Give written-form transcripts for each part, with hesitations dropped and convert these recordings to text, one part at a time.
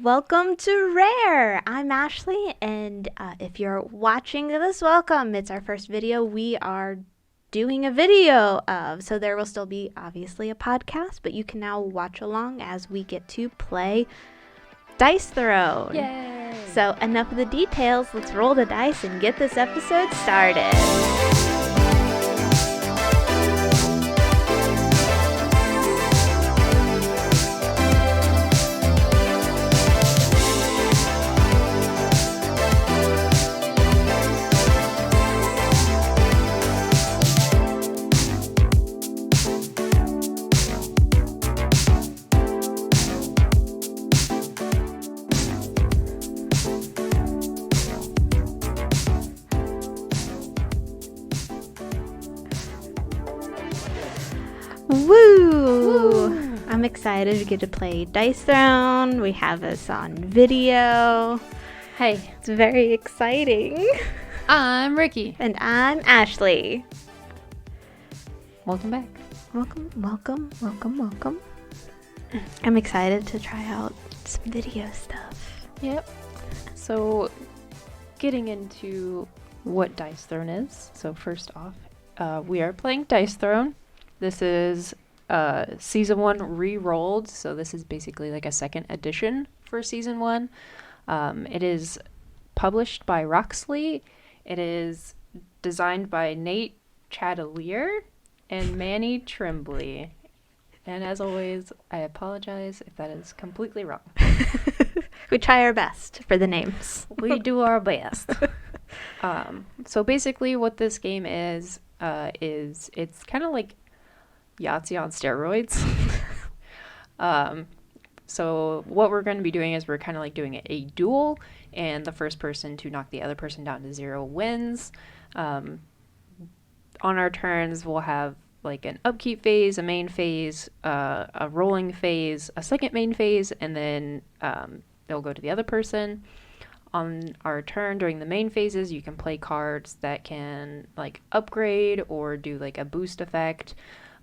welcome to Rare. I'm Ashley, and if you're watching this, welcome. It's our first video we are doing a video of, so there will still be obviously a podcast, but you can now watch along as we get to play Dice Throne. Yay! So enough of the details, let's roll the dice and get this episode started. Woo! I'm excited to get to play Dice Throne. We have this on video. Hey, It's very exciting. I'm Rikki. And I'm Ashley. Welcome back. Welcome. I'm excited to try out some video stuff. Yep. So, getting into what Dice Throne is. So first off, we are playing Dice Throne. This is Season 1 re-rolled, so this is basically like a second edition for Season 1. It is published by Roxley. It is designed by Nate Chatelier and Manny Tremblay. And as always, I apologize if that is completely wrong. We try our best for the names. We do our best. So basically what this game is it's kind of like Yahtzee on steroids. So what we're going to be doing is we're kind of like doing a duel, and the first person to knock the other person down to 0 wins. On our turns, we'll have like an upkeep phase, a main phase, a rolling phase, a second main phase, and then it'll go to the other person. On our turn during the main phases, you can play cards that can like upgrade or do like a boost effect.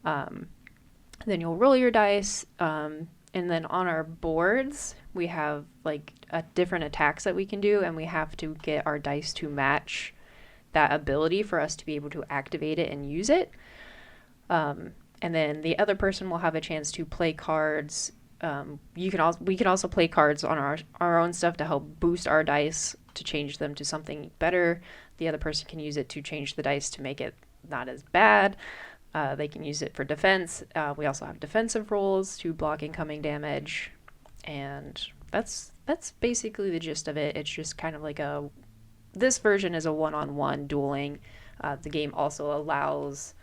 Then you'll roll your dice. And then on our boards, we have like different attacks that we can do, and we have to get our dice to match that ability for us to be able to activate it and use it. And then the other person will have a chance to play cards. We can also play cards on our own stuff to help boost our dice to change them to something better. The other person can use it to change the dice to make it not as bad. They can use it for defense. We also have defensive rolls to block incoming damage, and that's basically the gist of it. It's just kind of like this version is a one-on-one dueling. The game also allows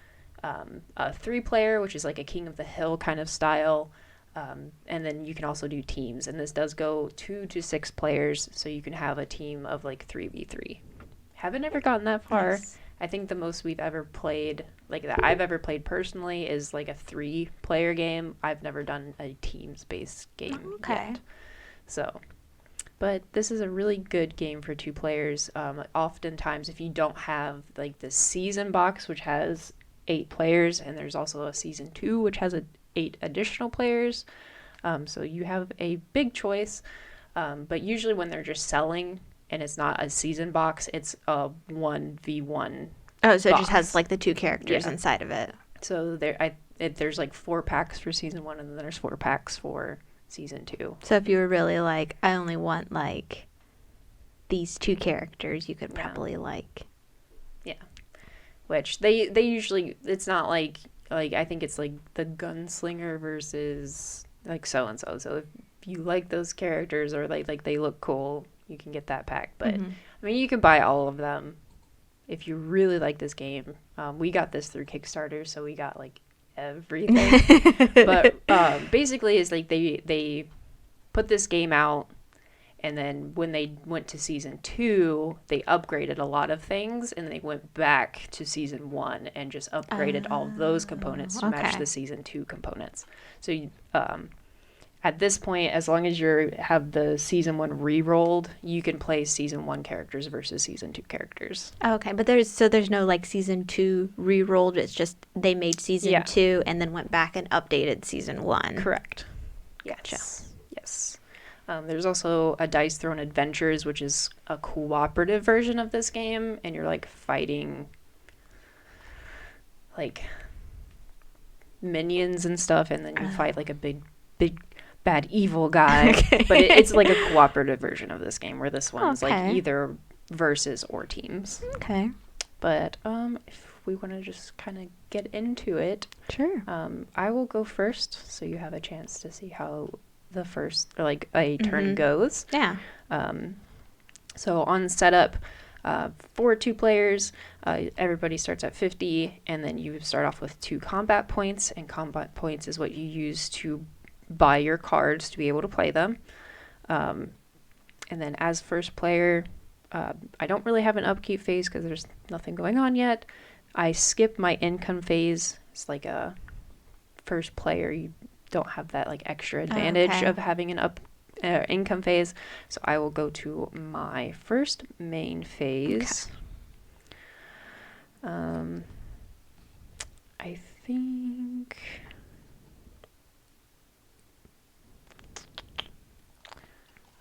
a 3-player, which is like a King of the Hill kind of style. And then you can also do teams, and this does go 2 to 6 players, so you can have a team of like 3v3. Haven't ever gotten that far. Nice. I think the most we've ever played, like that I've ever played personally, is like a 3-player game. I've never done a teams-based game yet. So, but this is a really good game for 2 players. Oftentimes, if you don't have like the season box, which has 8 players, and there's also a season 2, which has 8 additional players. So you have a big choice. But usually when they're just selling and it's not a season box, it's a 1v1 Oh, so it box. just has like the 2 characters Yeah. inside of it. So there's like 4 packs for season 1, and then there's 4 packs for season 2. So if you were really like, I only want like these 2 characters, you could Yeah. probably like... Which they usually, it's not like I think it's like the gunslinger versus like so-and-so. So if you like those characters or like they look cool, you can get that pack. But Mhm. I mean, you can buy all of them if you really like this game. We got this through Kickstarter, so we got like everything. But basically, it's like they put this game out, and then when they went to season 2, they upgraded a lot of things, and they went back to season 1 and just upgraded all of those components to match okay. the season 2 components. So at this point, as long as you have the season 1 re-rolled, you can play season 1 characters versus season 2 characters. Okay, but there's no like season 2 re-rolled. It's just they made season 2 and then went back and updated season 1. Correct. Gotcha. Yes. There's also a Dice Throne Adventures, which is a cooperative version of this game, and you're like fighting like minions and stuff, and then you fight like a big bad evil guy. Okay. But it's like a cooperative version of this game, where this one's like Okay. either versus or teams. Okay. But if we want to just kind of get into it, Sure. I will go first, so you have a chance to see how the first a turn goes. Yeah. So on setup, for 2 players, everybody starts at 50, and then you start off with 2 combat points, and combat points is what you use to buy your cards to be able to play them. And then as first player, I don't really have an upkeep phase because there's nothing going on yet. I skip my income phase. It's like a first player, you don't have that like extra advantage of having an income phase. So I will go to my first main phase. I think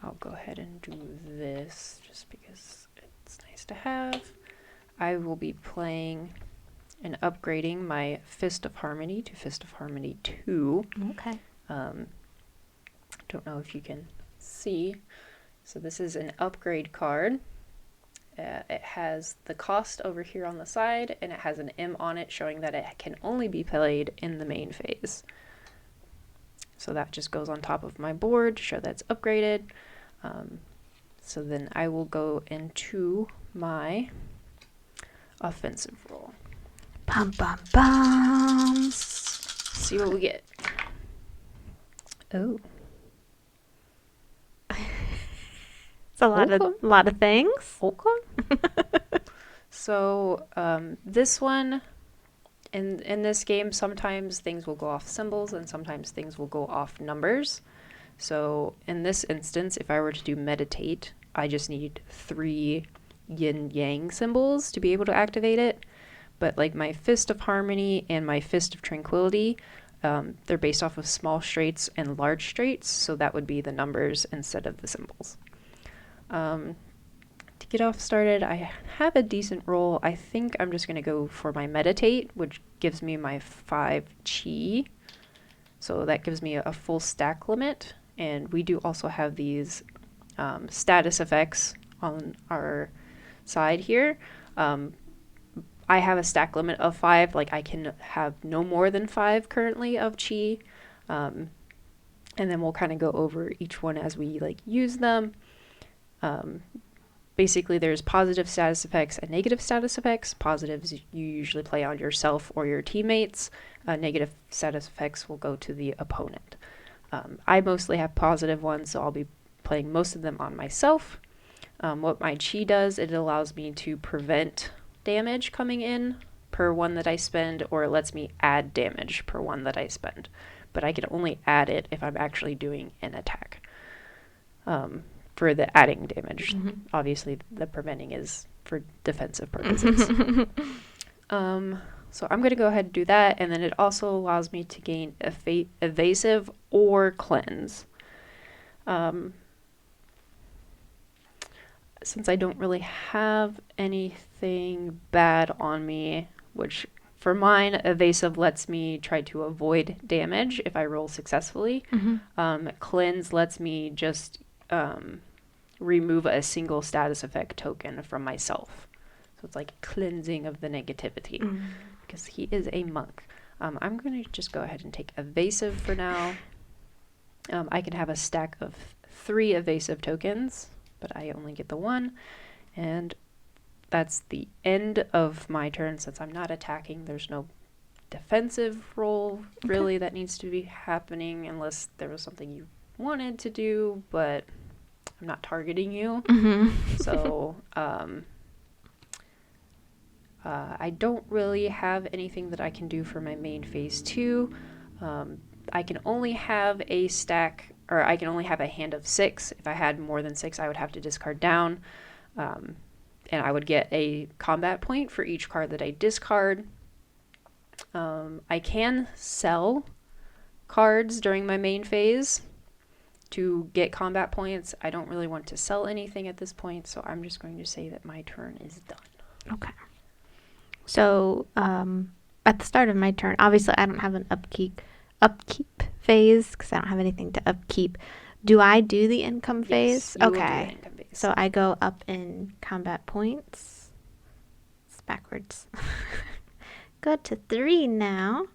I'll go ahead and do this just because it's nice to have. I will be playing and upgrading my Fist of Harmony to Fist of Harmony 2. Okay. Don't know if you can see. So this is an upgrade card. It has the cost over here on the side, and it has an M on it showing that it can only be played in the main phase. So that just goes on top of my board to show that's upgraded. So then I will go into my offensive roll. Bum, bum, bum. See what we get. Oh. It's a lot of things. Okay. So this one, in this game, sometimes things will go off symbols and sometimes things will go off numbers. So in this instance, if I were to do meditate, I just need 3 yin yang symbols to be able to activate it. But like my Fist of Harmony and my Fist of Tranquility, they're based off of small straights and large straights, so that would be the numbers instead of the symbols. To get off started, I have a decent roll. I think I'm just going to go for my Meditate, which gives me my 5 chi. So that gives me a full stack limit. And we do also have these status effects on our side here. I have a stack limit of 5. Like I can have no more than 5 currently of chi. And then we'll kind of go over each one as we like use them. Basically there's positive status effects and negative status effects. Positives you usually play on yourself or your teammates. Negative status effects will go to the opponent. I mostly have positive ones, so I'll be playing most of them on myself. What my chi does, it allows me to prevent damage coming in per one that I spend, or it lets me add damage per one that I spend. But I can only add it if I'm actually doing an attack. For the adding damage. Obviously, the preventing is for defensive purposes. So I'm going to go ahead and do that, and then it also allows me to gain evasive or cleanse. Since I don't really have anything bad on me, which for mine, evasive lets me try to avoid damage if I roll successfully. Cleanse lets me just remove a single status effect token from myself. So it's like cleansing of the negativity, because he is a monk. I'm going to just go ahead and take evasive for now. I can have a stack of 3 evasive tokens, but I only get the 1. And that's the end of my turn. Since I'm not attacking, there's no defensive roll really that needs to be happening unless there was something you wanted to do, but I'm not targeting you. So I don't really have anything that I can do for my main phase 2. I can only have a stack, or I can only have a hand of 6. If I had more than 6, I would have to discard down. And I would get a combat point for each card that I discard. I can sell cards during my main phase. to get combat points. I don't really want to sell anything at this point, so I'm just going to say that my turn is done. Okay. So, at the start of my turn, obviously I don't have an upkeep phase because I don't have anything to upkeep. Do I do the income phase? You will do Okay. the income phase. So I go up in combat points. It's backwards. Go to 3 now.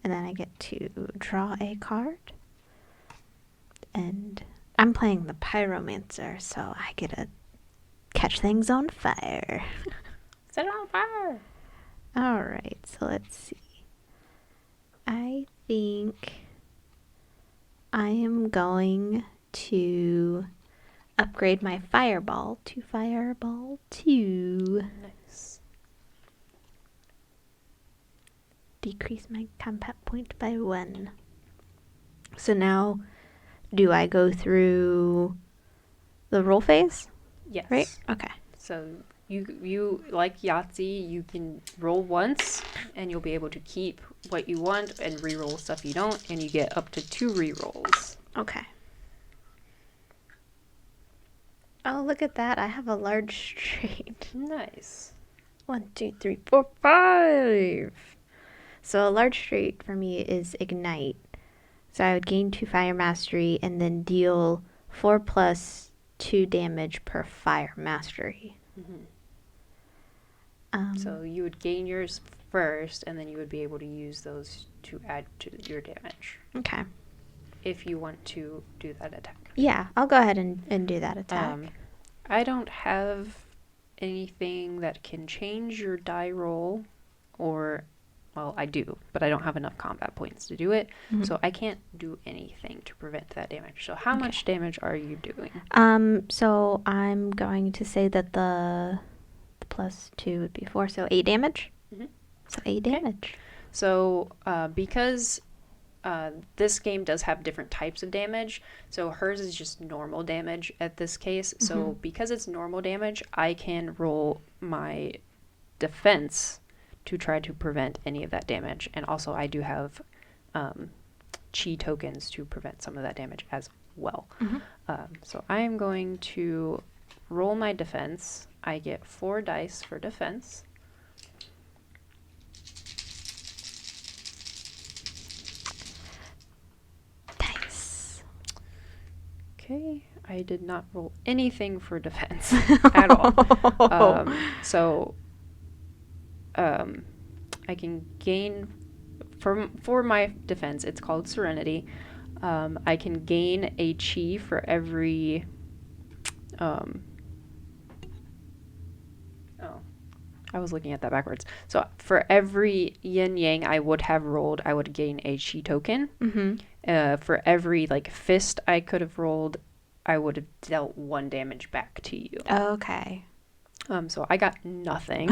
And then I get to draw a card. And I'm playing the Pyromancer, so I get to catch things on fire. Set it on fire! All right, so let's see. I think I am going to upgrade my Fireball to Fireball 2. Nice. Decrease my combat point by 1. So now, do I go through the roll phase? Yes. Right? Okay. So you like Yahtzee, you can roll once and you'll be able to keep what you want and re-roll stuff you don't, and you get up to 2 re-rolls. Okay. Oh, look at that. I have a large straight. Nice. 1, 2, 3, 4, 5. So a large straight for me is Ignite. So I would gain 2 Fire Mastery and then deal 4 plus 2 damage per Fire Mastery. So you would gain yours first, and then you would be able to use those to add to your damage. Okay. If you want to do that attack. Yeah, I'll go ahead and do that attack. I don't have anything that can change your die roll, or, well, I do, but I don't have enough combat points to do it, so I can't do anything to prevent that damage. So how much damage are you doing? So I'm going to say that the plus 2 would be 4, so 8 damage. So 8 damage. So because this game does have different types of damage, so hers is just normal damage at this case. So because it's normal damage, I can roll my defense to try to prevent any of that damage. And also I do have chi tokens to prevent some of that damage as well. So I am going to roll my defense. I get 4 dice for defense. Nice. Okay, I did not roll anything for defense at all. I can gain, for my defense, it's called Serenity. I can gain a chi for every... I was looking at that backwards. So for every yin yang I would have rolled, I would gain a chi token. For every fist I could have rolled, I would have dealt 1 damage back to you. Okay. So I got nothing.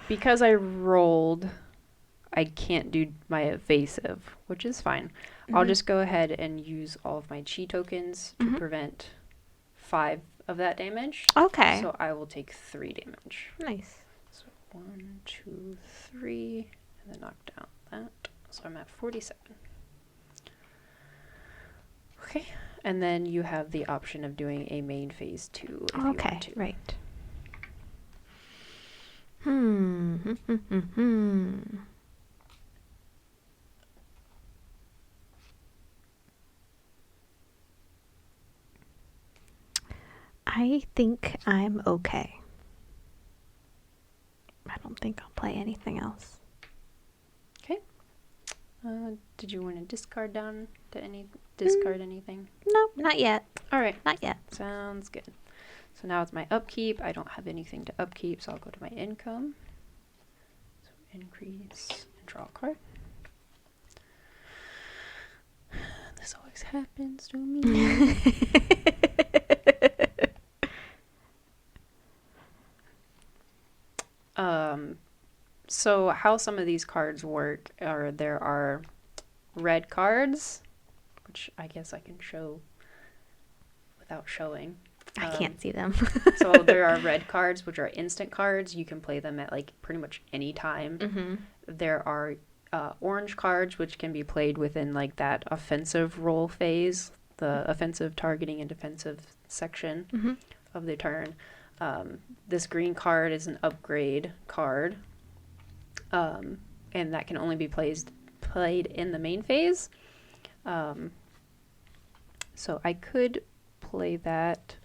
Because I rolled, I can't do my evasive, which is fine. I'll just go ahead and use all of my chi tokens to prevent 5 of that damage. Okay. So I will take 3 damage. Nice. So 1, 2, 3, and then knock down that. So I'm at 47. Okay, and then you have the option of doing a main phase 2 if you want to. Right. I think I'm okay. I don't think I'll play anything else. Okay. Did you want to discard down to discard anything? No, not yet. All right. Not yet. Sounds good. So now it's my upkeep. I don't have anything to upkeep, so I'll go to my income. So increase and draw a card. This always happens to me. So how some of these cards work are there are red cards, which I guess I can show without showing. I can't see them. So there are red cards, which are instant cards. You can play them at pretty much any time. There are orange cards, which can be played within that offensive role phase. the offensive, targeting, and defensive section of the turn. This green card is an upgrade card, and that can only be played in the main phase. So I could play that,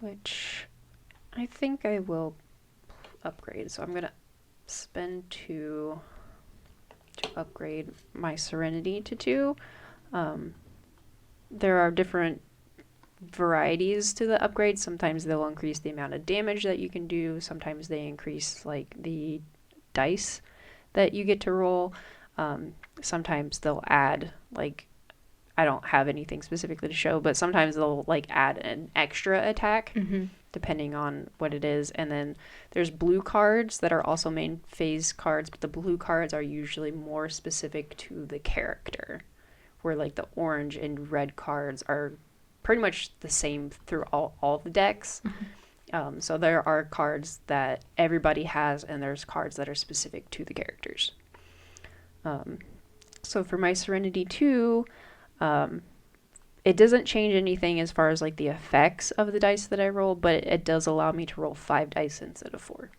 which I think I will upgrade. So I'm going to spend 2 to upgrade my Serenity to 2. There are different varieties to the upgrade. Sometimes they'll increase the amount of damage that you can do. Sometimes they increase like the dice that you get to roll. Sometimes they'll add, like, I don't have anything specifically to show, but sometimes they'll like add an extra attack depending on what it is. And then there's blue cards that are also main phase cards, but the blue cards are usually more specific to the character, where like the orange and red cards are pretty much the same through all the decks. So there are cards that everybody has, and there's cards that are specific to the characters. So for my Serenity 2, it doesn't change anything as far as like the effects of the dice that I roll, but it does allow me to roll 5 dice instead of 4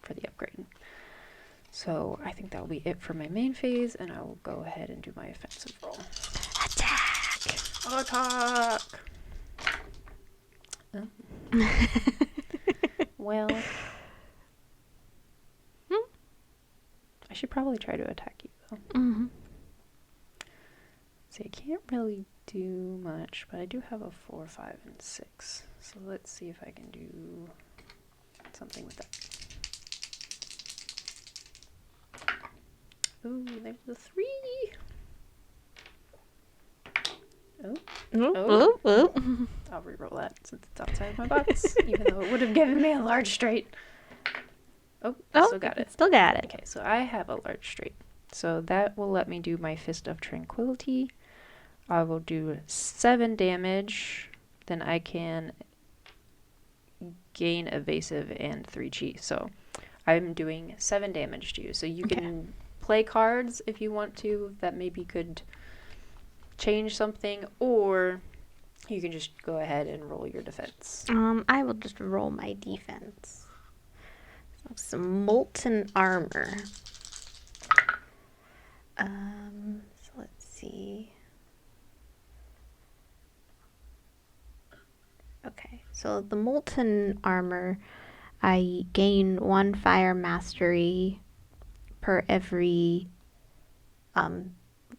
for the upgrade. So I think that will be it for my main phase, and I will go ahead and do my offensive roll. Attack! Oh. Well, I should probably try to attack you though. See, I can't really do much, but I do have a 4, 5, and 6. So let's see if I can do something with that. Ooh, there's the 3. Oh. I'll reroll that since it's outside my box, even though it would have given me a large straight. Oh, still got it. Still got it. Okay, so I have a large straight. So that will let me do my Fist of Tranquility. I will do 7 damage. Then I can gain evasive and 3 chi. So I'm doing 7 damage to you. So you can play cards if you want to that maybe could change something, or you can just go ahead and roll your defense. I will just roll my defense. So some Molten Armor. So let's see. Okay, so the Molten Armor, I gain 1 fire mastery per every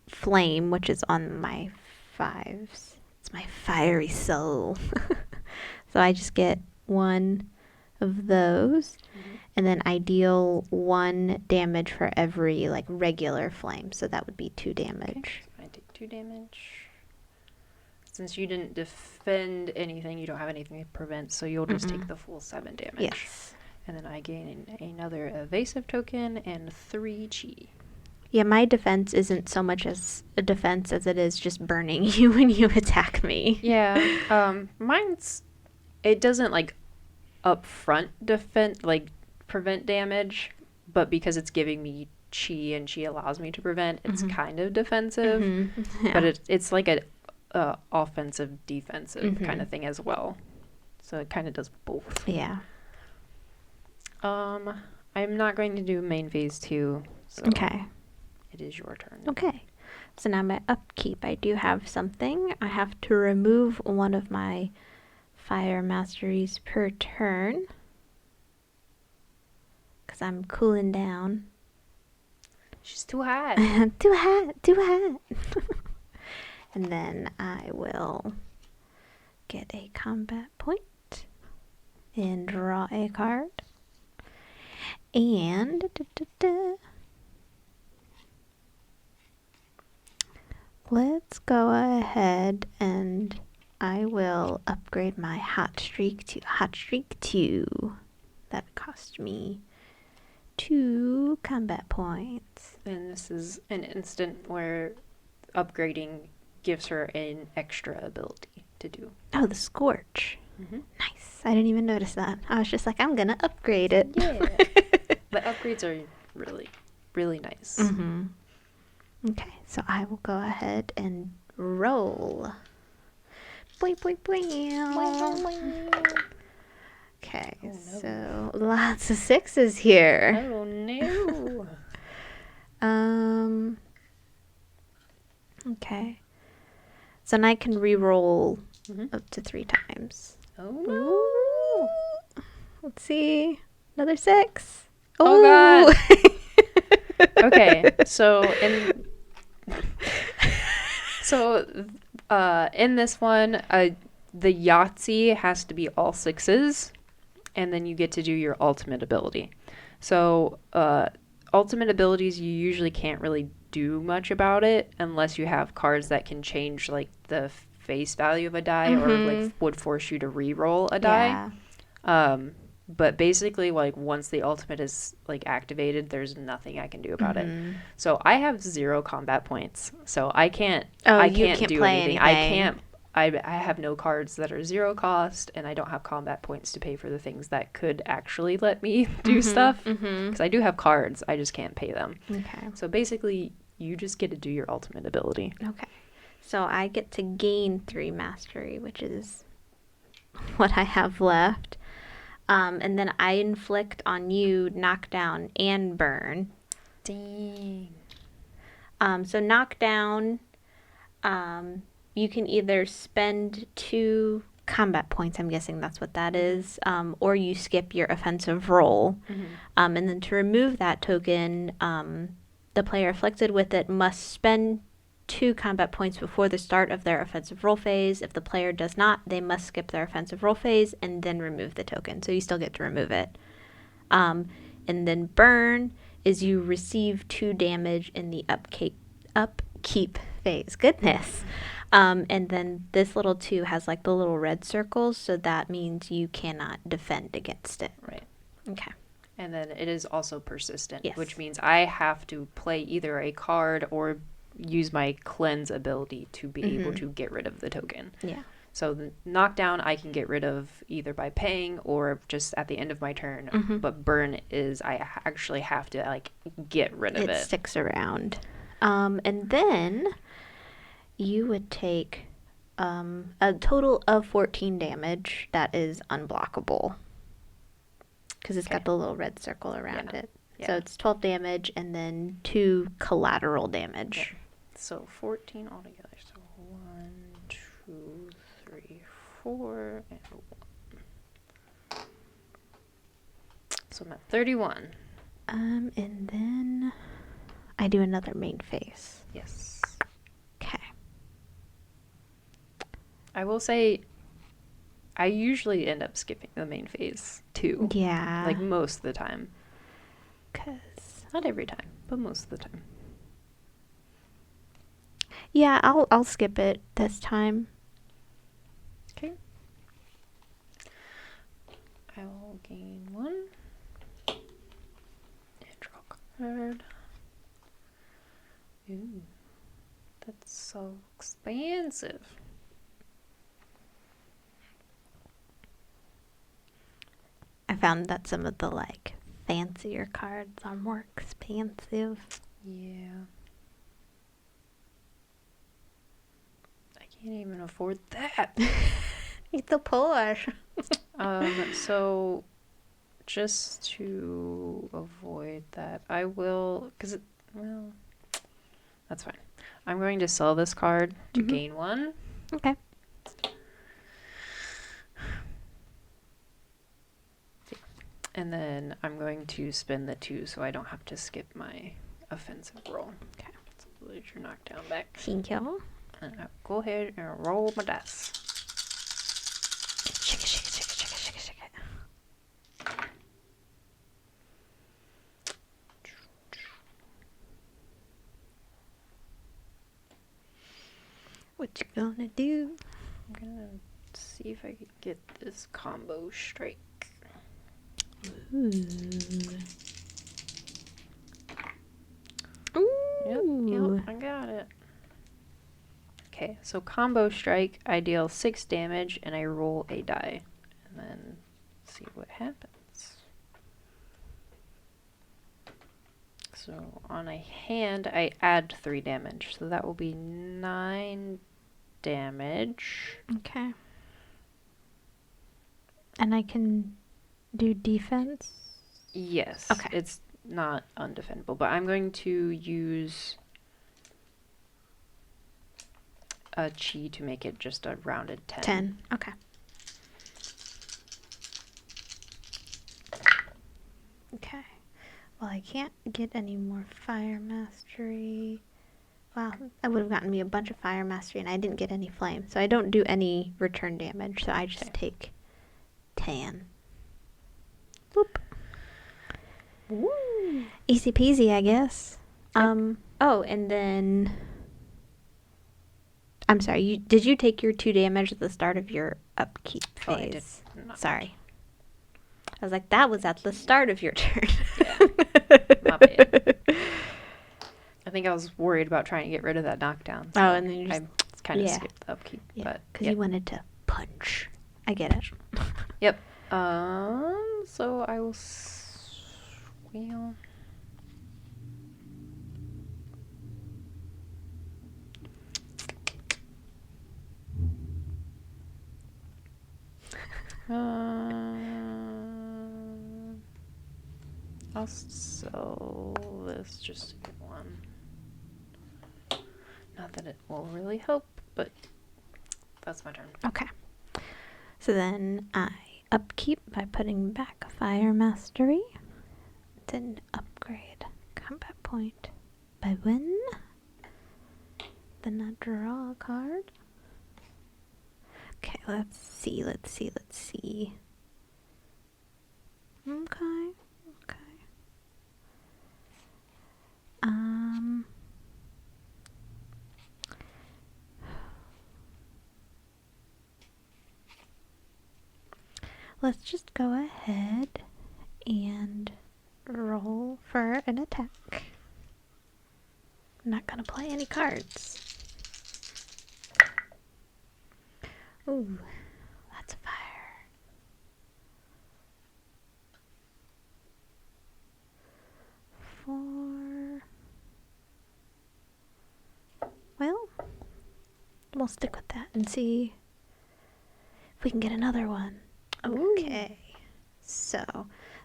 flame, which is on my 5s. It's my fiery soul. So I just get 1 of those, and then I deal 1 damage for every like regular flame. So that would be 2 damage. Okay, so I take 2 damage. Since you didn't defend anything, you don't have anything to prevent, so you'll just take the full 7 damage. Yes. And then I gain another evasive token and 3 chi. Yeah, my defense isn't so much as a defense as it is just burning you when you attack me. Yeah. It doesn't like upfront prevent damage, but because it's giving me chi and chi allows me to prevent, it's kind of defensive. Yeah. But it's like a offensive defensive kind of thing as well. So it kind of does both. Yeah. I'm not going to do main phase 2. So okay. It is your turn. Okay. So now my upkeep, I do have something. I have to remove 1 of my fire masteries per turn, because I'm cooling down. She's too hot. Too hot. And then I will get a combat point and draw a card. And let's go ahead and I will upgrade my Hot Streak to Hot Streak 2. That cost me 2 combat points. And this is an instant where upgrading gives her an extra ability to do. Oh, the Scorch. Nice. I didn't even notice that. I was just like, I'm going to upgrade it. Yeah. The upgrades are really, really nice. Okay, so I will go ahead and roll. Boing, boing, boing. Okay, Oh, no. so lots of sixes here. Oh no. Okay. So now I can re-roll Mhm. up to 3 times. Oh no. Ooh. Let's see. Another 6. Oh, God. Okay, so in this one, the Yahtzee has to be all 6s, and then you get to do your ultimate ability. So ultimate abilities, you usually can't really do much about it unless you have cards that can change like the face value of a die or like would force you to re-roll a die. But basically, like once the ultimate is like activated, there's nothing I can do about it. So I have 0 combat points, so I can't. I can't do play anything. I can't. I have no cards that are 0 cost, and I don't have combat points to pay for the things that could actually let me do stuff. Because I do have cards, I just can't pay them. Okay. So basically, you just get to do your ultimate ability. Okay. So I get to gain 3 mastery, which is what I have left. And then I inflict on you knockdown and burn. Dang. So knockdown, you can either spend 2 combat points, I'm guessing that's what that is, or you skip your offensive roll. And then to remove that token, the player afflicted with it must spend 2 combat points before the start of their offensive roll phase. If the player does not, they must skip their offensive roll phase and then remove the token. So you still get to remove it. And then burn is you receive 2 damage in the upkeep phase. Goodness. And then this little 2 has like the little red circles, so that means you cannot defend against it. Right. Okay. And then it is also persistent, Yes. which means I have to play either a card or use my cleanse ability to be able to get rid of the token. Yeah. So the knockdown I can get rid of either by paying or just at the end of my turn. But burn is I actually have to like get rid of it. It sticks around. And then you would take a total of 14 damage that is unblockable. Because it's got the little red circle around it. Yeah. So it's 12 damage and then 2 collateral damage. Yeah. So 14 altogether. So 1, 2, 3, 4, and 1. So I'm at 31. And then I do another main phase. Yes. Okay. I will say I usually end up skipping the main phase too. Yeah. Like most of the time. 'Cause Not every time, but most of the time. yeah, I'll skip it this time. Okay. I will gain 1. And draw a card. Ooh. That's so expensive. I found that some of the like fancier cards are more expensive. Yeah. I can't even afford that. It's a poor. So just to avoid that, I will, well, that's fine. I'm going to sell this card to gain 1. Okay. And then I'm going to spend the 2 so I don't have to skip my offensive roll. Okay. So lose your knockdown back. Thank you. And I'll go ahead and roll my dice. Shake it, shake it, shake it, shake it, shake it, shake it. What you gonna do? I'm gonna see if I could get this combo strike. Ooh. Yep, I got it. Okay, so combo strike, I deal 6 damage and I roll a die. And then see what happens. So on a hand, I add 3 damage. So that will be 9 damage. Okay. And I can do defense? Yes. Okay. It's not undefendable, but I'm going to use a chi to make it just a rounded 10. 10. Okay. Okay. Well, I can't get any more fire mastery. Wow, that would have gotten me a bunch of fire mastery, and I didn't get any flame. So I don't do any return damage, so I just take 10. Whoop. Woo! Easy peasy, I guess. Yep. Oh, and then... I'm sorry, did you take your 2 damage at the start of your upkeep phase? Oh, I did not. Sorry. I was like, that was at the start of your turn. Yeah. My bad. I think I was worried about trying to get rid of that knockdown. So And then you just... I kind of skipped the upkeep. Yeah, But because you wanted to punch. I get it. Yep. So I will wheel. I'll sell this just to get one. Not that it will really help, but that's my turn. Okay. So then I upkeep by putting back fire mastery. Then upgrade combat point by 1. Then I draw a card. Okay, let's see. Okay. Let's just go ahead and roll for an attack. I'm not gonna play any cards. Ooh, that's a fire. Well, we'll stick with that and see if we can get another one. Okay, so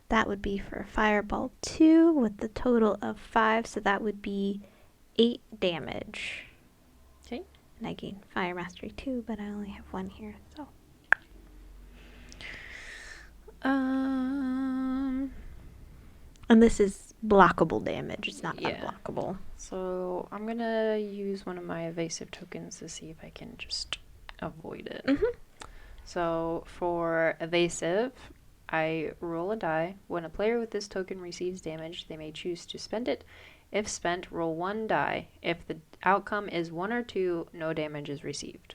that would be for Fireball 2 with the total of 5, so that would be 8 damage. Okay. And I gain Fire Mastery 2, but I only have 1 here, so. And this is blockable damage, it's not unblockable. So I'm gonna use one of my evasive tokens to see if I can just avoid it. Mm-hmm. So for evasive, I roll a die. When a player with this token receives damage, they may choose to spend it. If spent, roll 1 die. If the outcome is 1 or 2, no damage is received.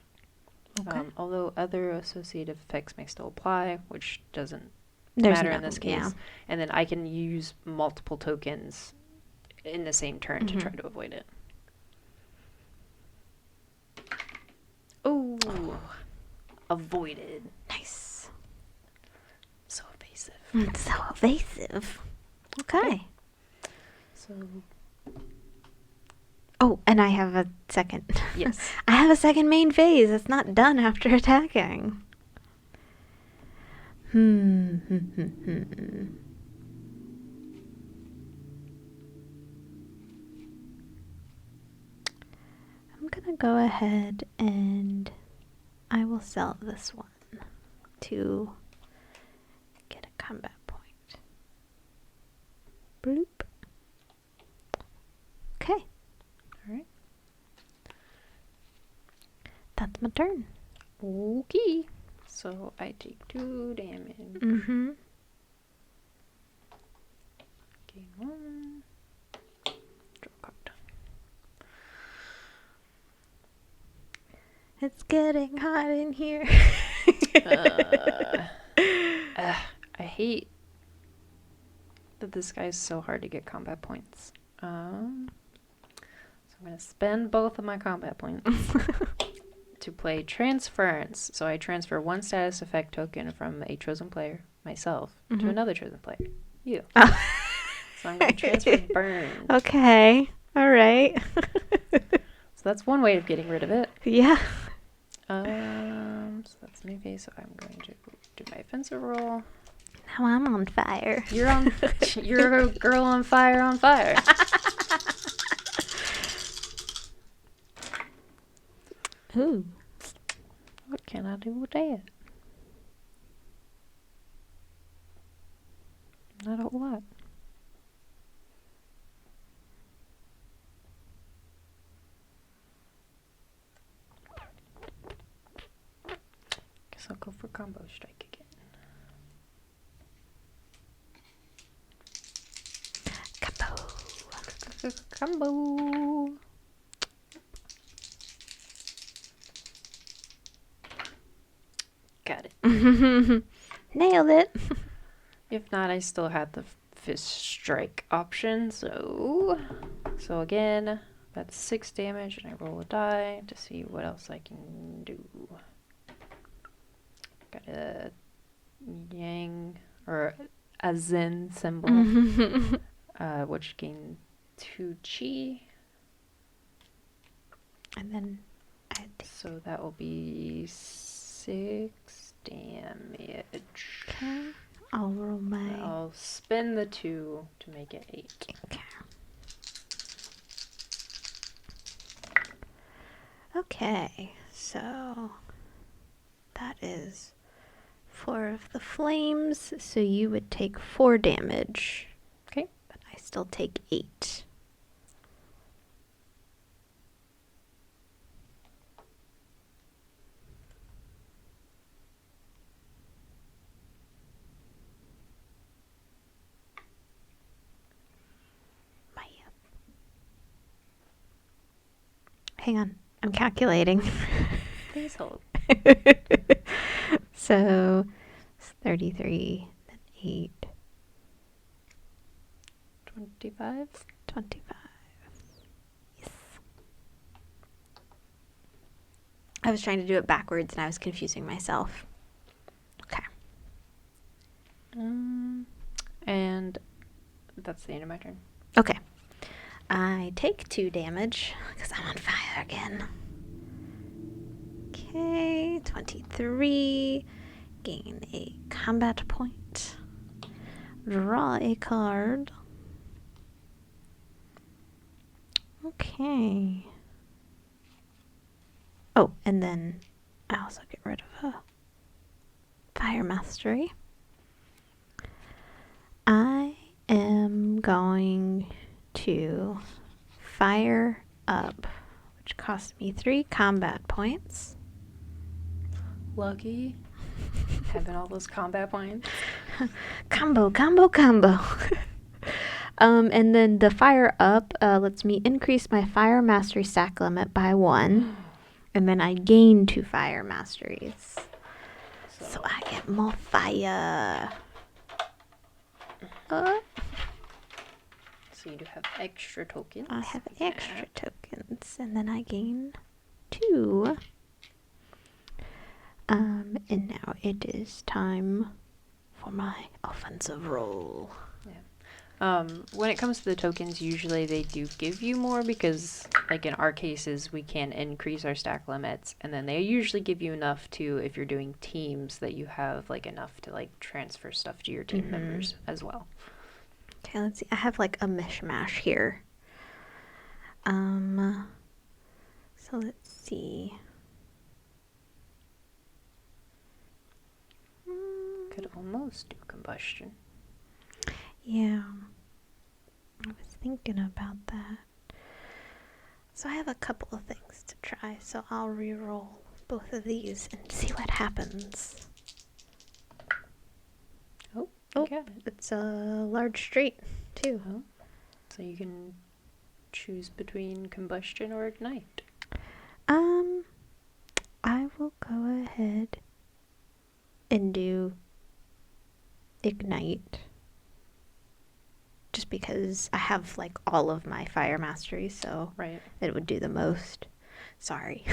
Okay. Although other associative effects may still apply, which doesn't no, matter in this case. yeah. And then I can use multiple tokens in the same turn to try to avoid it. Oh, avoided. Nice. So evasive. It's so evasive. Okay. So Oh, and I have a second. yes. I have a second main phase. It's not done after attacking. I'm gonna go ahead and I will sell this one to get a combat point. Bloop. Okay. All right. That's my turn. Okay. So I take 2 damage. Mm-hmm. Gain 1. Draw a card. It's getting hot in here. I hate that this guy's so hard to get combat points. So I'm going to spend both of my combat points to play Transference. So I transfer 1 status effect token from a chosen player, myself, to another chosen player, you. So I'm going to transfer Burn. Okay. All right. So that's one way of getting rid of it. Yeah. So that's new phase. So I'm going to do my offensive roll. Now I'm on fire. You're a girl on fire on fire. Ooh. What can I do with that? Not a whole lot. Guess I'll go for combo strike again. Combo. Got it. Nailed it. If not, I still had the fist strike option. So again, that's 6 damage, and I roll a die to see what else I can do. Got a yang or a Zen symbol, which gain 2 chi. And then So that will be 6 damage. okay. I'll roll my. I'll spin the 2 to make it 8. Okay. Okay, so that is 4 of the flames. So you would take 4 damage. Okay. But I still take 8. Hang on, I'm calculating. Please hold. So it's 33, then 8, 25. 25. Yes. I was trying to do it backwards and I was confusing myself. Okay. And that's the end of my turn. Okay. I take 2 damage because I'm on fire again. Okay, 23. Gain a combat point. Draw a card. Okay. Oh, and then I also get rid of a fire mastery. I am going to fire up, which costs me 3 combat points. Lucky. Having all those combat points. Combo. And then the fire up lets me increase my fire mastery stack limit by 1. And then I gain 2 fire masteries. So I get more fire. So you do have extra tokens. I have extra tokens. And then I gain 2. And now it is time for my offensive roll. When it comes to the tokens, usually they do give you more because, like in our cases, we can increase our stack limits, and then they usually give you enough to, if you're doing teams, that you have like enough to like transfer stuff to your team members as well. Okay, let's see. I have like a mishmash here. So let's see. Could almost do combustion. Yeah, I was thinking about that. So I have a couple of things to try, so I'll re-roll both of these and see what happens. Oh, yeah. It's a large straight, too. Oh. So you can choose between combustion or ignite. I will go ahead and do ignite. Just because I have like all of my fire masteries, so right. it would do the most. Sorry.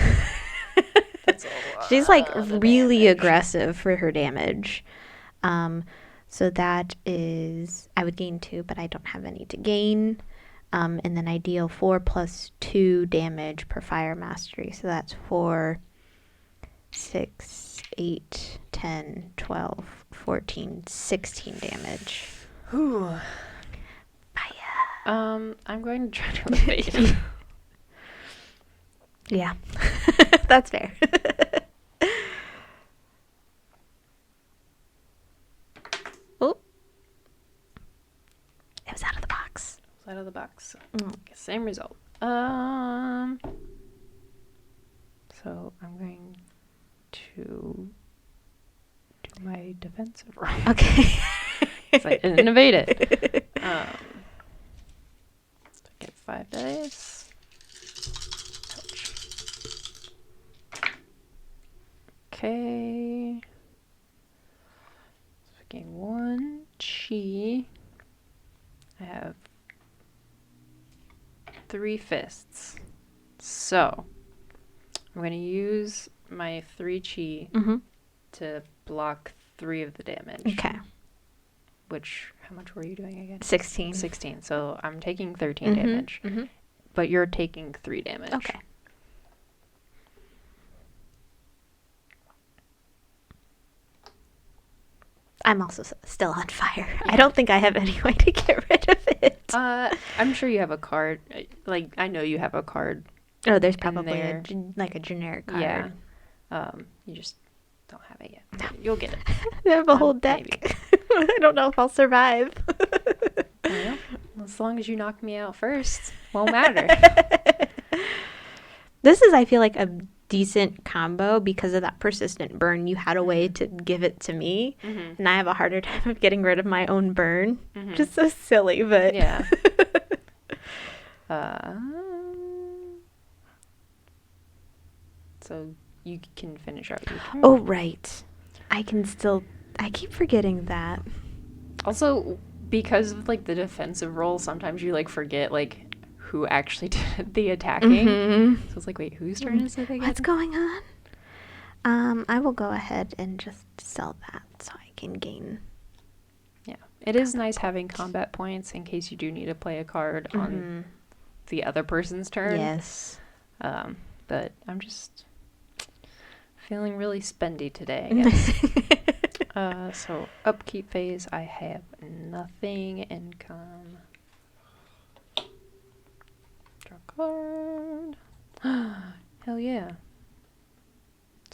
That's She's like really aggressive for her damage. So that is, I would gain 2, but I don't have any to gain. And then I deal 4 plus 2 damage per fire mastery. So that's 4, 6, 8, 10, 12, 14, 16 damage. Whew. Fire. I'm going to try to evade. Yeah. That's fair. Oh. It was out of the box. Out of the box. Mm. Same result. So I'm going to do my defensive roll. Okay. 'Cause I didn't evade it. So I get 5 dice. Touch. Okay. So I gain 1 chi. I have 3 fists. So I'm going to use my 3 chi Mm-hmm. to block 3 of the damage. Okay. Which, how much were you doing again? 16. 16. So I'm taking 13 damage. Mm-hmm. But you're taking 3 damage. Okay. I'm also still on fire. Yeah. I don't think I have any way to get rid of it. I'm sure you have a card. Like, I know you have a card. Oh, there's in probably there. a generic card. Yeah. You just don't have it yet. You'll get it. I have a whole deck. I don't know if I'll survive. Well, as long as you knock me out first, won't matter. This is, I feel like, a decent combo because of that persistent burn. You had a way to give it to me, and I have a harder time of getting rid of my own burn. Just so silly, but Yeah. So you can finish out your turn. Oh, right. I keep forgetting that. Also, because of like the defensive role, sometimes you like forget like who actually did the attacking. So it's like, wait, whose turn is it again? What's going on? I will go ahead and just sell that so I can gain. Yeah. It is nice having combat points in case you do need to play a card on the other person's turn. Yes. But I'm just feeling really spendy today, I guess. So upkeep phase, I have nothing. Income. Draw a card. Hell yeah.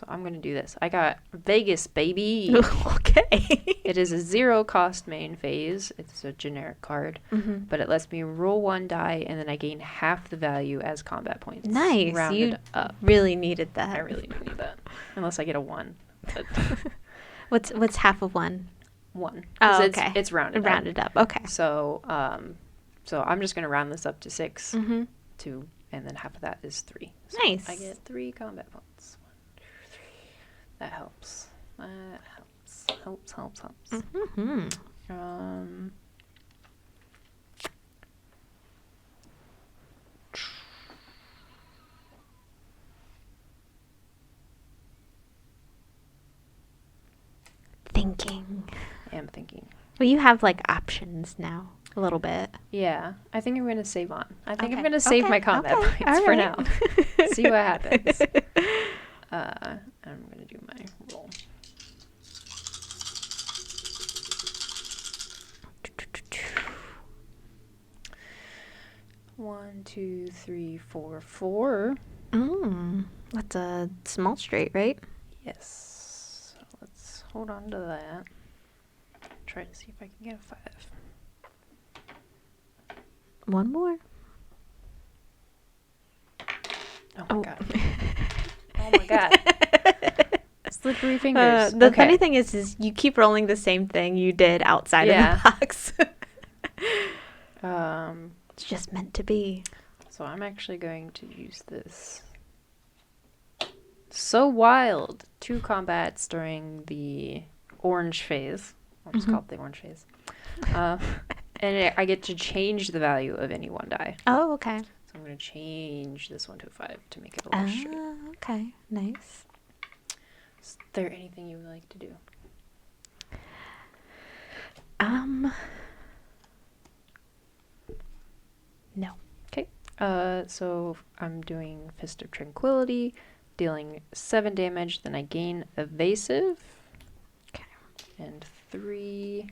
So I'm going to do this. I got Vegas, baby. Okay. It is a 0 cost main phase. It's a generic card. But it lets me roll 1 die, and then I gain half the value as combat points. Nice. Rounded You up. really needed that. I really do need that. Unless I get a 1. But What's half of 1? 1. Oh, okay. It's rounded up. Rounded up. Okay. So I'm just going to round this up to 6. Mm-hmm. And then half of that is 3. So Nice. I get 3 combat points. 1, 2, 3. That helps. Helps. Mm-hmm. Thinking. I am thinking. Well, you have like options now, a little bit. Yeah, I think I'm going to save on. I think I'm Okay. going to save my combat Okay. points All for right. now. See what happens. I'm going to do my roll. One, 2, 3, 4, 4. That's a small straight, right? Yes. So let's hold on to that. Try to see if I can get a 5. One more. Oh my god. Oh my god. Slippery fingers. The Okay. funny thing is you keep rolling the same thing you did outside of the box. It's just meant to be. So I'm actually going to use this. So wild. 2 combats during the orange phase. I'll just call it the orange phase. And I get to change the value of any 1 die. Oh, okay. So I'm going to change this one to a 5 to make it a little straight. Okay. Nice. Is there anything you would like to do? No. Okay. So I'm doing Fist of Tranquility. dealing 7 damage. Then I gain evasive. Okay. And 3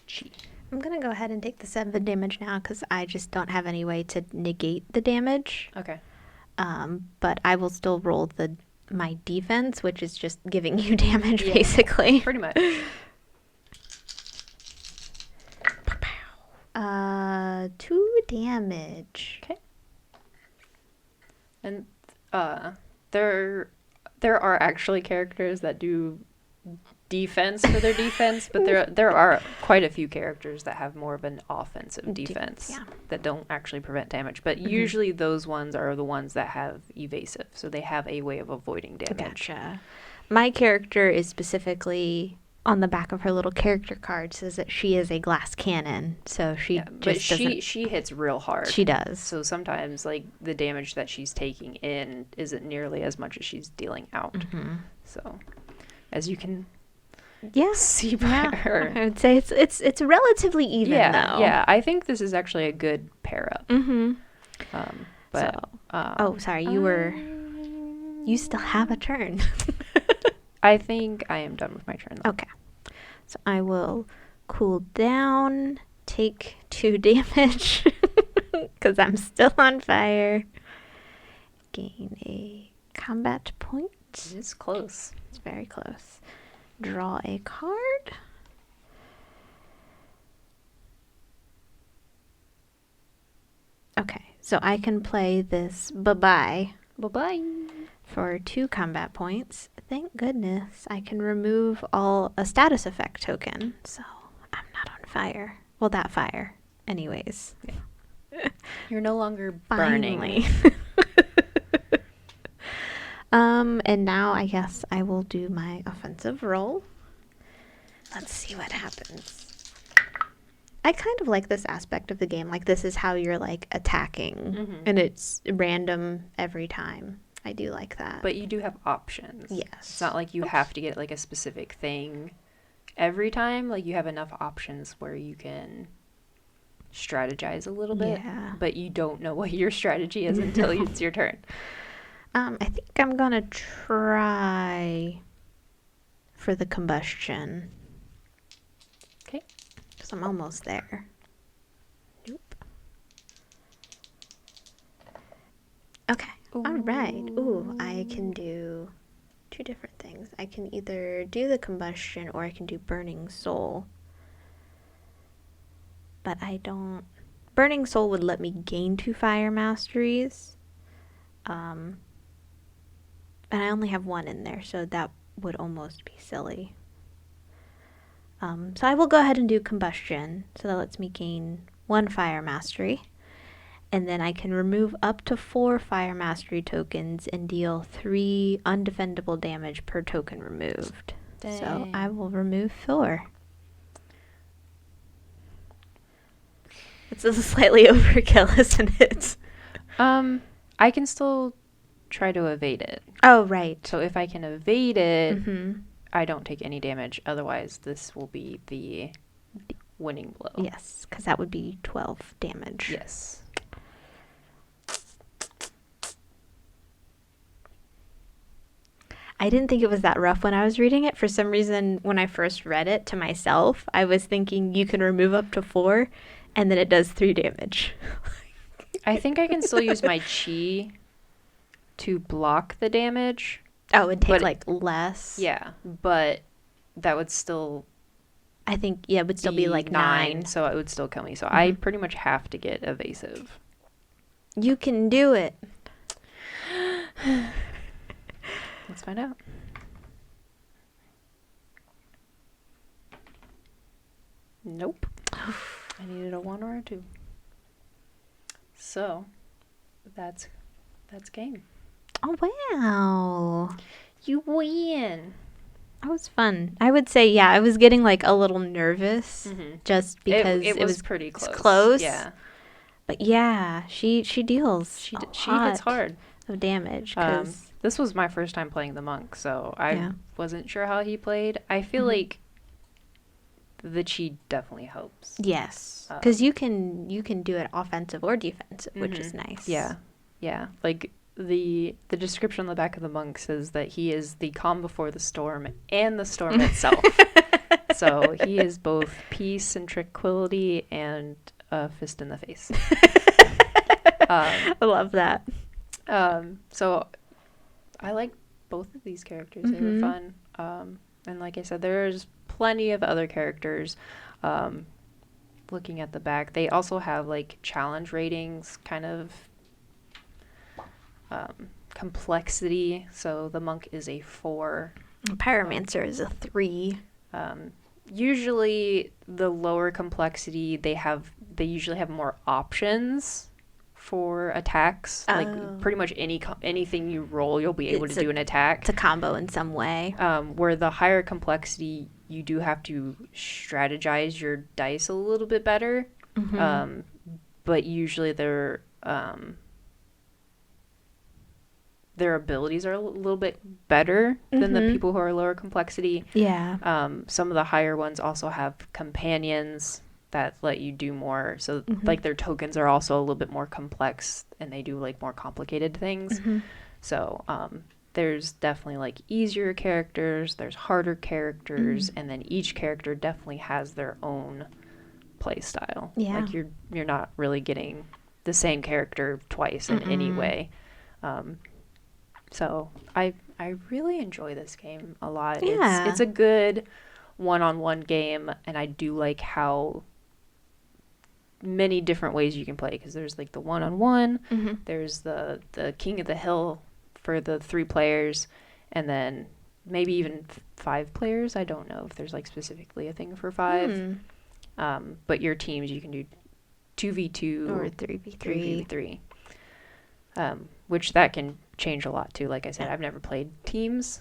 chi. I'm going to go ahead and take the 7 damage now because I just don't have any way to negate the damage. Okay. But I will still roll my defense, which is just giving you damage, basically. Pretty much. 2 damage. Okay. And there are actually characters that do defense for their defense, but there are quite a few characters that have more of an offensive defense that don't actually prevent damage. But usually those ones are the ones that have evasive, so they have a way of avoiding damage. Gotcha. My character is specifically on the back of her little character card says that she is a glass cannon, so she she hits real hard. She does. So sometimes like the damage that she's taking in isn't nearly as much as she's dealing out. So as you can see by her, I would say it's relatively even though. Yeah, I think this is actually a good pair up. Sorry, you still have a turn. I think I am done with my turn though. Okay. So I will cool down, take 2 damage because I'm still on fire. Gain a combat point. It's close. It's very close. Draw a card. Okay, so I can play this bye-bye. Bye-bye. For 2 combat points. Thank goodness I can remove a status effect token, so I'm not on fire. Well, that fire. Anyways. Yeah. You're no longer burning. And now I guess I will do my offensive roll. Let's see what happens. I kind of like this aspect of the game. Like, this is how you're, like, attacking. And it's random every time. I do like that. But you do have options. Yes. It's not like you have to get, like, a specific thing every time. Like, you have enough options where you can strategize a little bit. Yeah. But you don't know what your strategy is until it's your turn. I think I'm going to try for the combustion. Okay. Because I'm almost there. Nope. Okay. All right. Ooh, I can do 2 different things. I can either do the combustion or I can do burning soul. But I don't... Burning soul would let me gain 2 fire masteries. And I only have 1 in there, so that would almost be silly. So I will go ahead and do combustion. So that lets me gain 1 fire mastery. And then I can remove up to 4 fire mastery tokens and deal 3 undefendable damage per token removed. Dang. So I will remove 4. It's a slightly overkill, isn't it? I can still try to evade it. Oh, right. So if I can evade it, I don't take any damage. Otherwise, this will be the winning blow. Yes, because that would be 12 damage. Yes. I didn't think it was that rough when I was reading it. For some reason, when I first read it to myself, I was thinking you can remove up to 4, and then it does 3 damage. I think I can still use my chi to block the damage. Oh, it'd take, like, less? Yeah, but that would still... I think, yeah, it would still be, like, 9. So it would still kill me. So I pretty much have to get evasive. You can do it. Let's find out. Nope. I needed a 1 or a 2. So, that's game. Oh, wow. You win. That was fun. I would say, yeah, I was getting, like, a little nervous just because it was pretty close. Close. Yeah. But, yeah, she deals She hits hard. Of damage. This was my first time playing the monk, so I wasn't sure how he played. I feel like the chi definitely helps. Yes, because you can do it offensive or defensive, which is nice. Yeah, yeah. Like the description on the back of the monk says that he is the calm before the storm and the storm itself. So he is both peace and tranquility and a fist in the face. I love that. So I like both of these characters. They were fun. And like I said, there's plenty of other characters. Looking at the back, they also have like challenge ratings, kind of complexity. So the monk is a 4. Pyromancer is a 3. Usually the lower complexity, they usually have more options for attacks. Like pretty much anything you roll, you'll be able to do an attack. It's a combo in some way. Where the higher complexity, you do have to strategize your dice a little bit better. But usually their abilities are a little bit better than the people who are lower complexity. Yeah. Some of the higher ones also have companions that let you do more. So like their tokens are also a little bit more complex and they do like more complicated things. So there's definitely like easier characters, there's harder characters, and then each character definitely has their own play style. Yeah. Like you're not really getting the same character twice in any way. So I really enjoy this game a lot. Yeah. It's a good one-on-one game, and I do like how many different ways you can play, because there's like the one-on-one, there's the King of the Hill for the 3 players, and then maybe even 5 players. I don't know if there's like specifically a thing for 5. But your teams, you can do 2v2 or 3v3. Which that can change a lot too. Like I said, I've never played teams,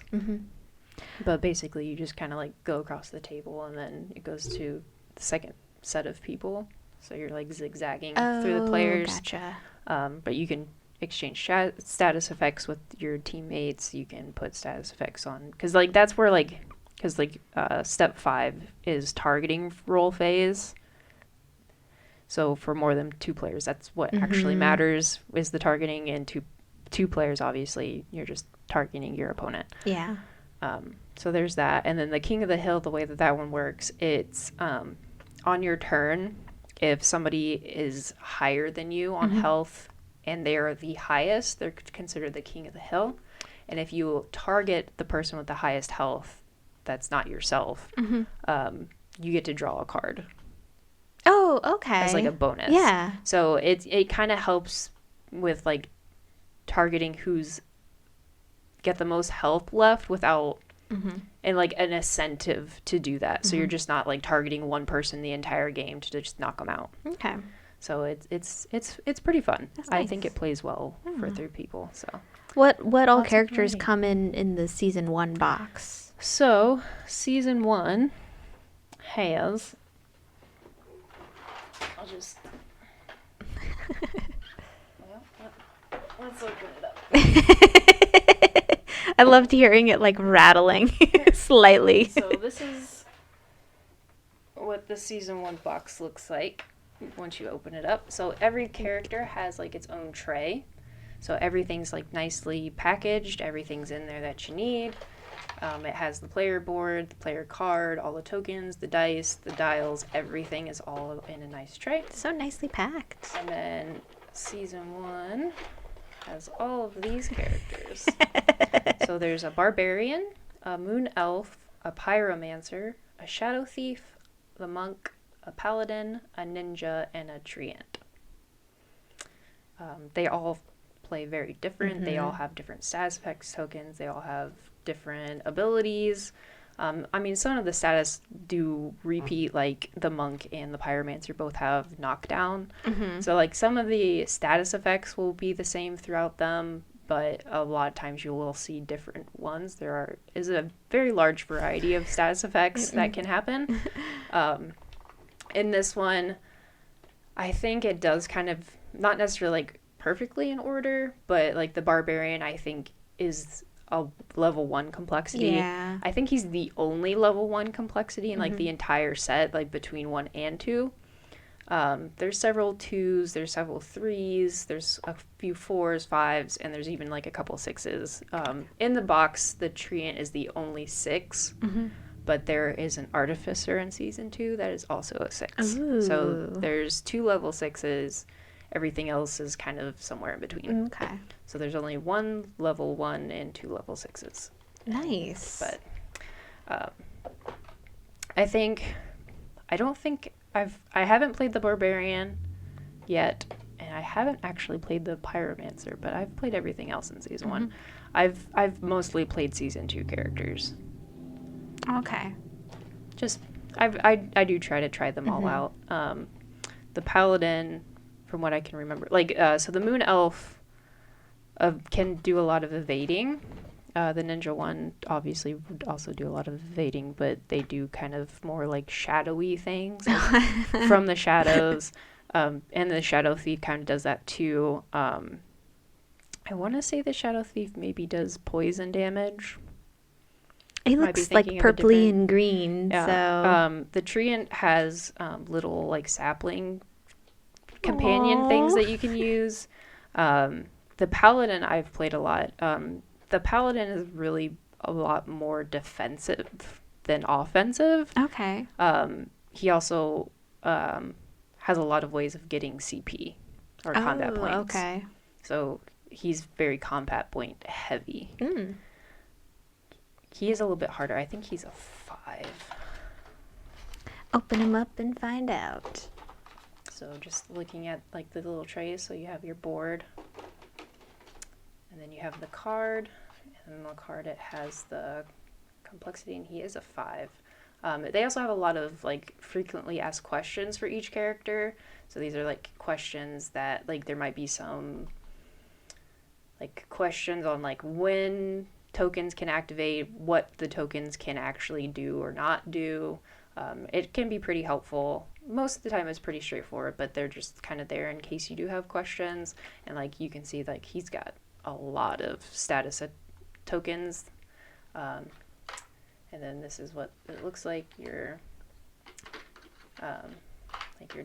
but basically you just kind of like go across the table and then it goes to the second set of people. So you're like zigzagging through the players. Gotcha. But you can exchange status effects with your teammates. You can put status effects on, because like that's where step 5 is targeting roll phase. So for more than 2 players, that's what actually matters, is the targeting. And two players, obviously, you're just targeting your opponent. Yeah. So there's that. And then the King of the Hill, the way that one works, it's on your turn, if somebody is higher than you on health and they are the highest, they're considered the King of the Hill. And if you target the person with the highest health that's not yourself, you get to draw a card. Oh, okay. As like a bonus. Yeah. So it kind of helps with like targeting who's get the most health left without and like an incentive to do that. So you're just not like targeting one person the entire game to just knock them out. Okay. So it's pretty fun. That's I nice. think it plays well for 3 people. So What all Lots of characters variety. come in the season 1 box? So season 1 has, I'll just let's open it up. I loved hearing it like rattling slightly. So this is what the season 1 box looks like once you open it up. So every character has like its own tray. So everything's like nicely packaged. Everything's in there that you need. It has the player board, the player card, all the tokens, the dice, the dials. Everything is all in a nice tray. So nicely packed. And then season 1 has all of these characters. So there's a barbarian, a moon elf, a pyromancer, a shadow thief, the monk, a paladin, a ninja, and a treant. They all play very different. They all have different status effects tokens. They all have different abilities. I mean, some of the status do repeat, like the monk and the pyromancer both have knockdown. So like some of the status effects will be the same throughout them, but a lot of times you will see different ones. There is a very large variety of status effects that can happen. In this one, I think it does kind of, not necessarily like perfectly in order, but like the barbarian, I think, is a level 1 complexity. Yeah. I think he's the only level 1 complexity in like the entire set, like between 1 and 2. There's several 2s, there's several 3s, there's a few 4s, 5s, and there's even like a couple 6s. In the box, the Treant is the only 6, but there is an Artificer in Season 2 that is also a 6. Ooh. So there's 2 level 6s. Everything else is kind of somewhere in between. Okay. So there's only 1 level 1 and 2 level 6s. Nice. But I haven't played the Barbarian yet, and I haven't actually played the Pyromancer, but I've played everything else in Season 1. I've mostly played Season 2 characters. Okay. Just I do try them all out. The Paladin, from what I can remember, so the Moon Elf can do a lot of evading. The Ninja one obviously would also do a lot of evading, but they do kind of more like shadowy things from the shadows. And the Shadow Thief kind of does that too. I want to say the Shadow Thief maybe does poison damage. He looks like purpley and green. Yeah. So the Treant has little like sapling companion things that you can use. The Paladin I've played a lot. The Paladin is really a lot more defensive than offensive. Okay. He also has a lot of ways of getting CP or combat points. Okay. So he's very combat point heavy. Mm. He is a little bit harder. I think he's a 5. Open him up and find out. So just looking at like the little trays, so you have your board, and then you have the card, and on the card it has the complexity, and he is a 5. They also have a lot of like frequently asked questions for each character. So these are like questions that like there might be some like questions on like when tokens can activate, what the tokens can actually do or not do. It can be pretty helpful. Most of the time it's pretty straightforward, but they're just kind of there in case you do have questions. And like you can see like he's got a lot of status tokens. And then this is what it looks like. Your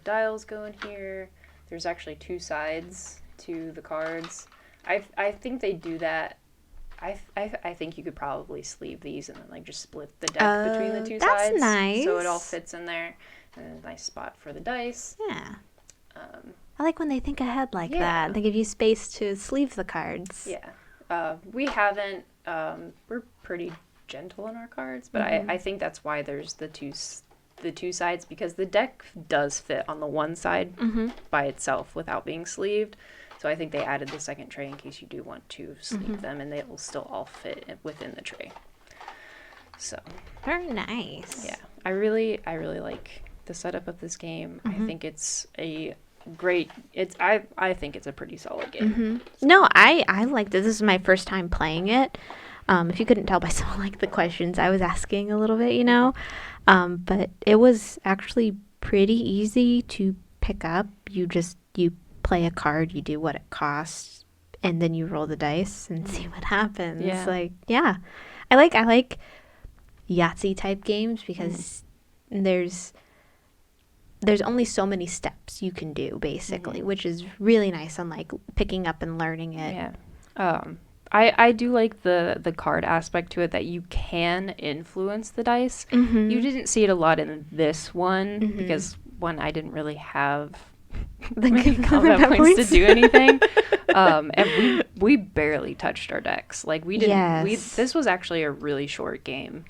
dials go in here. There's actually 2 sides to the cards. I think they do that. I think you could probably sleeve these and then like just split the deck between the 2 sides. That's nice. So it all fits in there. And a nice spot for the dice. Yeah. I like when they think ahead like that. They give you space to sleeve the cards. Yeah. We haven't. We're pretty gentle in our cards, but I think that's why there's the two sides, because the deck does fit on the one side by itself without being sleeved. So I think they added the second tray in case you do want to sleeve them, and they will still all fit within the tray. So very nice. Yeah, I really like the setup of this game. I think it's a great. I think it's a pretty solid game. No, I liked it. This is my first time playing it. If you couldn't tell by some of like the questions I was asking a little bit, you know, but it was actually pretty easy to pick up. You play a card, you do what it costs, and then you roll the dice and see what happens. Yeah. Like, yeah, I like Yahtzee type games because there's only so many steps you can do basically, which is really nice on like picking up and learning it. Yeah. I do like the card aspect to it, that you can influence the dice. You didn't see it a lot in this one because I didn't really have many combat points to do anything. And we barely touched our decks. Like we didn't. Yes. This was actually a really short game.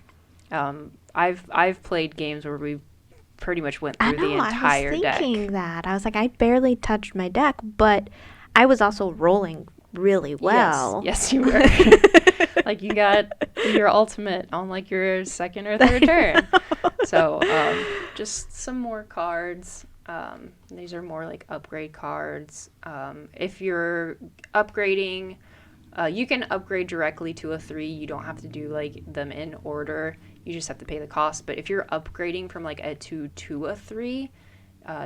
I've played games where we pretty much went through the entire deck. I was thinking that. I was like, I barely touched my deck, but I was also rolling really well. Yes, you were. Like you got your ultimate on like your second or third turn. So just some more cards. These are more like upgrade cards. If you're upgrading, you can upgrade directly to a 3. You don't have to do like them in order. You just have to pay the cost. But if you're upgrading from like a 2 to a 3,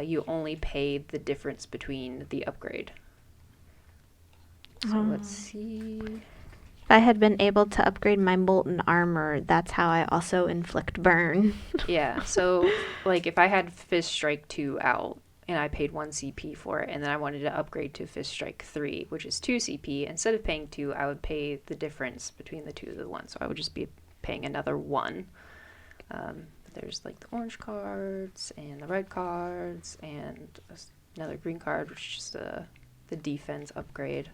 you only pay the difference between the upgrade. So let's see. If I had been able to upgrade my Molten Armor, that's how I also inflict burn. Yeah, so like if I had Fist Strike 2 out, and I paid 1 CP for it, and then I wanted to upgrade to Fist Strike 3, which is 2 CP. Instead of paying 2, I would pay the difference between the 2 to the 1, so I would just be paying another 1. There's like the orange cards and the red cards and another green card, which is just the defense upgrade.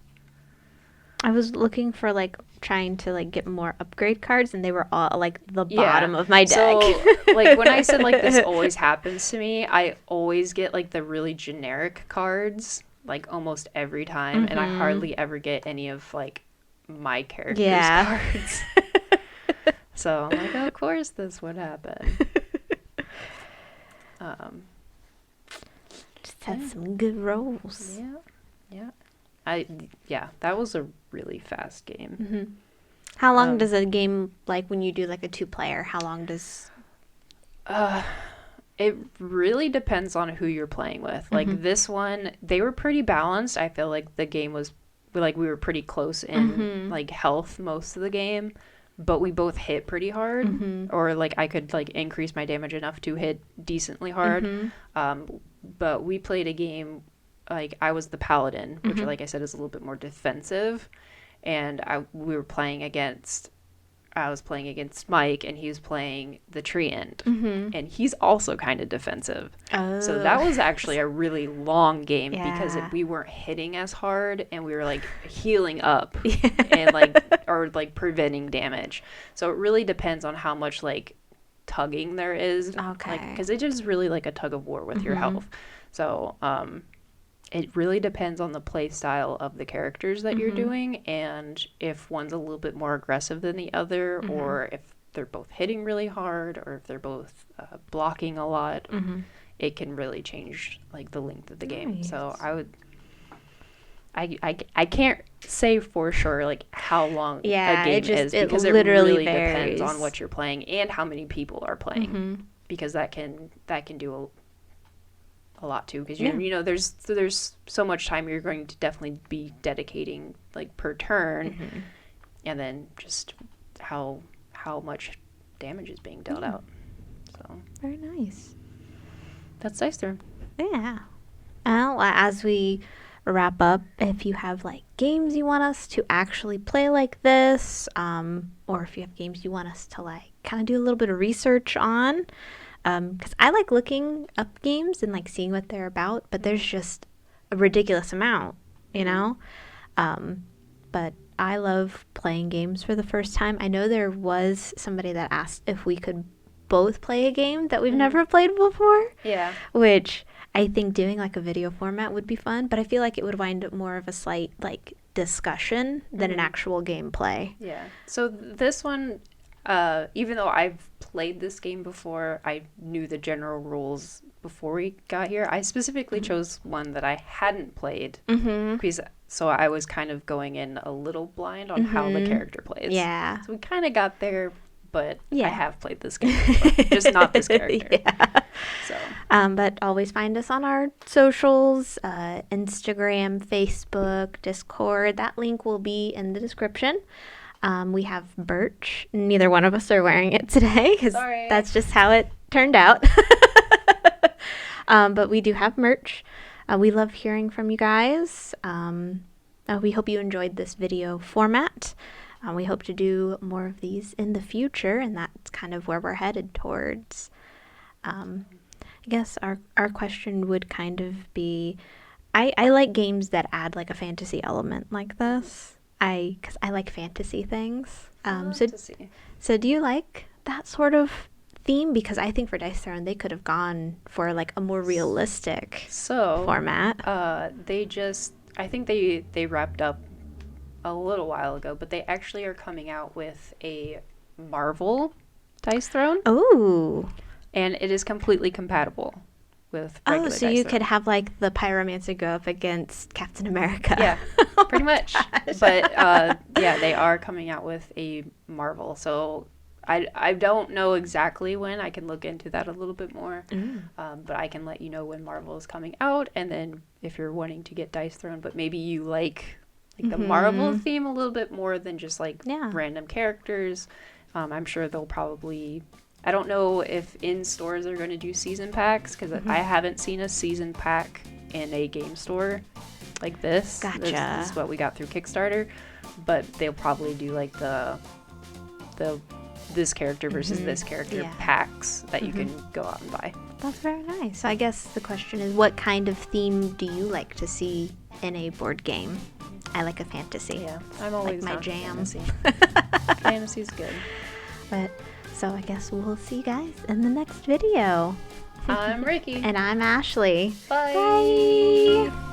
I was looking for like trying to like get more upgrade cards, and they were all like the bottom of my deck. So like when I said like this always happens to me, I always get like the really generic cards like almost every time, and I hardly ever get any of like my character's cards. So I'm like, of course this would happen. Just had some good rolls. Yeah. That was a really fast game. How long does a game, like when you do like a 2-player, how long does... It really depends on who you're playing with. Like this one, they were pretty balanced. I feel like the game was, like we were pretty close in like health most of the game, but we both hit pretty hard, or like I could like increase my damage enough to hit decently hard. But we played a game, like I was the Paladin, which like I said is a little bit more defensive, and I was playing against Mike, and he was playing the Treant, and he's also kind of defensive. So that was actually a really long game because we weren't hitting as hard, and we were like healing up and or preventing damage. So it really depends on how much like tugging there is, because it is really like a tug of war with your health. So it really depends on the play style of the characters that you're doing, and if one's a little bit more aggressive than the other, or if they're both hitting really hard, or if they're both blocking a lot. It can really change like the length of the game. So I can't say for sure like how long a game is, because it really depends on what you're playing and how many people are playing, because that can do a lot too, because you know there's so much time you're going to definitely be dedicating like per turn, and then just how much damage is being dealt out. So very nice. That's Dice Throne. Yeah. Well, as we wrap up, if you have like games you want us to actually play like this, or if you have games you want us to like kind of do a little bit of research on, because I like looking up games and like seeing what they're about, but there's just a ridiculous amount, you know? But I love playing games for the first time. I know there was somebody that asked if we could both play a game that we've never played before. Yeah. Which I think doing like a video format would be fun, but I feel like it would wind up more of a slight like discussion than an actual gameplay. Yeah. So this one, even though I've played this game before, I knew the general rules before we got here. I specifically chose one that I hadn't played, because so I was kind of going in a little blind on how the character plays. Yeah. So we kind of got there, but I have played this game before, just not this character. So. But always find us on our socials, Instagram, Facebook, Discord. That link will be in the description. We have merch. Neither one of us are wearing it today because that's just how it turned out. But we do have merch. We love hearing from you guys. We hope you enjoyed this video format. We hope to do more of these in the future, and that's kind of where we're headed towards. I guess our question would kind of be, I like games that add like a fantasy element like this. Because I like fantasy things. So do you like that sort of theme? Because I think for Dice Throne, they could have gone for like a more realistic format. I think they wrapped up a little while ago, but they actually are coming out with a Marvel Dice Throne. Ooh. And it is completely compatible with regular so Dice you Throne. could have like the Pyromancer go up against Captain America. Yeah, pretty much. But they are coming out with a Marvel. So I don't know exactly when. I can look into that a little bit more. But I can let you know when Marvel is coming out. And then if you're wanting to get Dice Throne, but maybe you like the Marvel theme a little bit more than just like random characters, I'm sure they'll probably I don't know if in stores they're going to do season packs, because I haven't seen a season pack in a game store like this. Gotcha. This is what we got through Kickstarter, but they'll probably do like the this character versus this character packs that you can go out and buy. That's very nice. I guess the question is, what kind of theme do you like to see in a board game? I like a fantasy. Yeah, I'm always like my down for jam. fantasy. Fantasy's good. But so I guess we'll see you guys in the next video. I'm Rikki. And I'm Ashley. Bye. Bye.